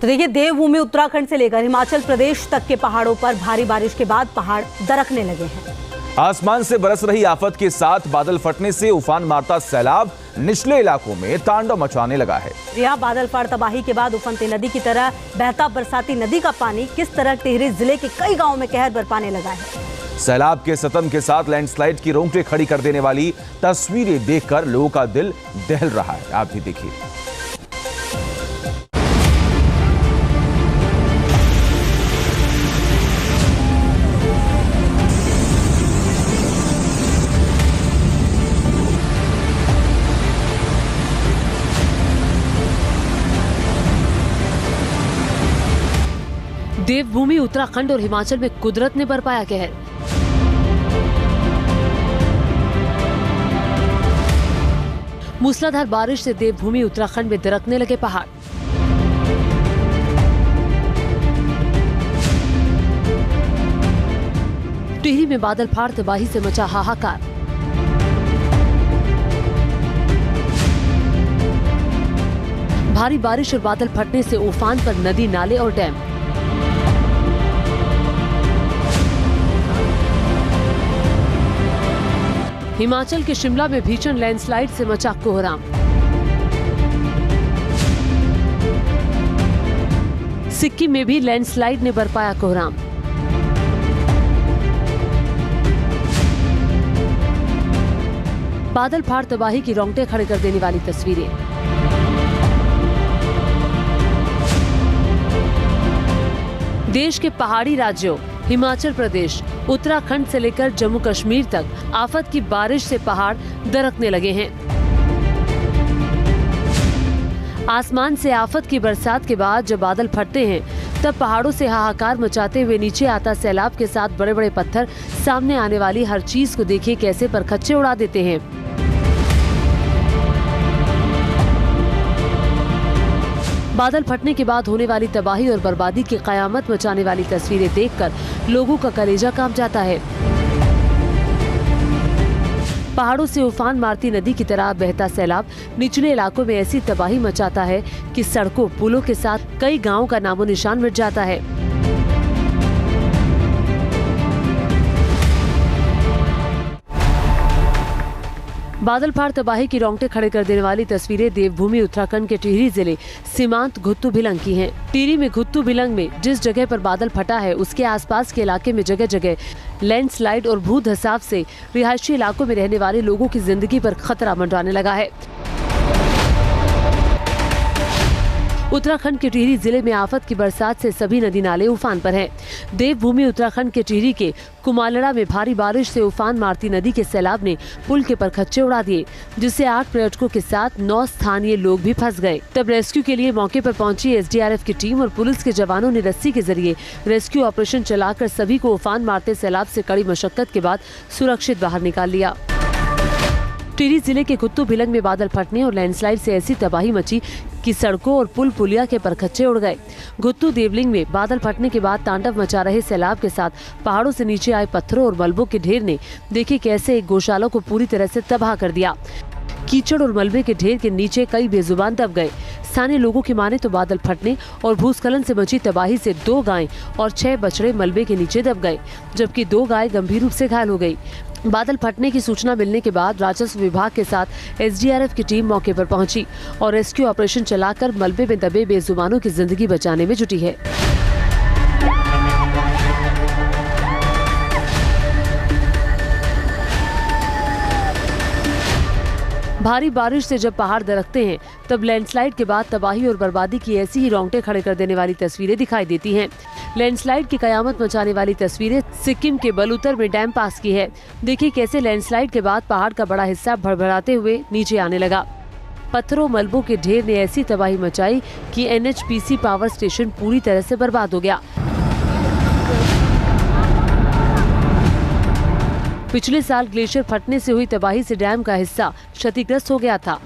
तो देखिए, देवभूमि उत्तराखंड से लेकर हिमाचल प्रदेश तक के पहाड़ों पर भारी बारिश के बाद पहाड़ दरकने लगे हैं। आसमान से बरस रही आफत के साथ बादल फटने से उफान मारता सैलाब निचले इलाकों में तांडव मचाने लगा है। यहाँ बादल फाड़ तबाही के बाद उफनती नदी की तरह बहता बरसाती नदी का पानी किस तरह टिहरी जिले के कई गांवों में कहर बरपाने लगा है। सैलाब के सतन के साथ लैंडस्लाइड की रोंगटे खड़ी कर देने वाली तस्वीरें देखकर लोगों का दिल दहल रहा है। आप भी देखिए। देवभूमि उत्तराखंड और हिमाचल में कुदरत ने बरपाया कहर। मूसलाधार बारिश से देवभूमि उत्तराखंड में दरकने लगे पहाड़। टिहरी में बादल फाड़ तबाही से मचा हाहाकार। भारी बारिश और बादल फटने से उफान पर नदी, नाले और डैम। हिमाचल के शिमला में भीषण लैंडस्लाइड से मचा कोहराम। सिक्किम में भी लैंडस्लाइड ने बरपाया कोहराम। बादल फाड़ तबाही की रोंगटे खड़े कर देने वाली तस्वीरें। देश के पहाड़ी राज्यों हिमाचल प्रदेश, उत्तराखंड से लेकर जम्मू कश्मीर तक आफत की बारिश से पहाड़ दरकने लगे हैं। आसमान से आफत की बरसात के बाद जब बादल फटते हैं तब पहाड़ों से हाहाकार मचाते हुए नीचे आता सैलाब के साथ बड़े बड़े पत्थर सामने आने वाली हर चीज को देखिए कैसे परखच्चे उड़ा देते हैं। बादल फटने के बाद होने वाली तबाही और बर्बादी की कयामत मचाने वाली तस्वीरें देखकर लोगों का कलेजा कांप जाता है। पहाड़ों से उफान मारती नदी की तरह बहता सैलाब निचले इलाकों में ऐसी तबाही मचाता है कि सड़कों, पुलों के साथ कई गांवों का नामो निशान मिट जाता है। बादल फाड़ तबाही की रोंगटे खड़े कर देने वाली तस्वीरें देवभूमि उत्तराखंड के टिहरी जिले सीमांत घुत्तू भिलंग की हैं। टिहरी में घुत्तू भिलंग में जिस जगह पर बादल फटा है उसके आसपास के इलाके में जगह जगह लैंडस्लाइड और भू धसाव से रिहायशी इलाकों में रहने वाले लोगों की जिंदगी पर खतरा मंडराने लगा है। उत्तराखंड के टिहरी जिले में आफत की बरसात से सभी नदी नाले उफान पर हैं। देवभूमि उत्तराखंड के टिहरी के कुमालड़ा में भारी बारिश से उफान मारती नदी के सैलाब ने पुल के परखच्चे उड़ा दिए, जिससे 8 पर्यटकों के साथ 9 स्थानीय लोग भी फंस गए। तब रेस्क्यू के लिए मौके पर पहुंची एसडीआरएफ की टीम और पुलिस के जवानों ने रस्सी के जरिए रेस्क्यू ऑपरेशन चलाकर सभी को उफान मारते सैलाब से कड़ी मशक्कत के बाद सुरक्षित बाहर निकाल लिया। टिहरी जिले के घुत्तू भिलंग में बादल फटने और लैंडस्लाइड से ऐसी तबाही मची कि सड़कों और पुल पुलिया के परखच्चे उड़ गए। घुत्तू देवलिंग में बादल फटने के बाद तांडव मचा रहे सैलाब के साथ पहाड़ों से नीचे आए पत्थरों और मलबों के ढेर ने देखिए कैसे एक गौशाला को पूरी तरह से तबाह कर दिया। कीचड़ और मलबे के ढेर के नीचे कई बेजुबान दब गए। स्थानीय लोगों की माने तो बादल फटने और भूस्खलन से मची तबाही से 2 गायें और 6 बछड़े मलबे के नीचे दब गए, जबकि 2 गायें गंभीर रूप से घायल हो गई। बादल फटने की सूचना मिलने के बाद राजस्व विभाग के साथ एसडीआरएफ की टीम मौके पर पहुंची और रेस्क्यू ऑपरेशन चलाकर मलबे में दबे बेजुबानों की जिंदगी बचाने में जुटी है। भारी बारिश से जब पहाड़ दरकते हैं तब लैंडस्लाइड के बाद तबाही और बर्बादी की ऐसी ही रोंगटे खड़े कर देने वाली तस्वीरें दिखाई देती हैं। लैंडस्लाइड की कयामत मचाने वाली तस्वीरें सिक्किम के बलूतर में डैम पास की है। देखिए कैसे लैंडस्लाइड के बाद पहाड़ का बड़ा हिस्सा भड़भड़ाते हुए नीचे आने लगा। पत्थरों मलबों के ढेर ने ऐसी तबाही मचाई कि एनएचपीसी पावर स्टेशन पूरी तरह से बर्बाद हो गया। पिछले साल ग्लेशियर फटने से हुई तबाही से डैम का हिस्सा क्षतिग्रस्त हो गया था।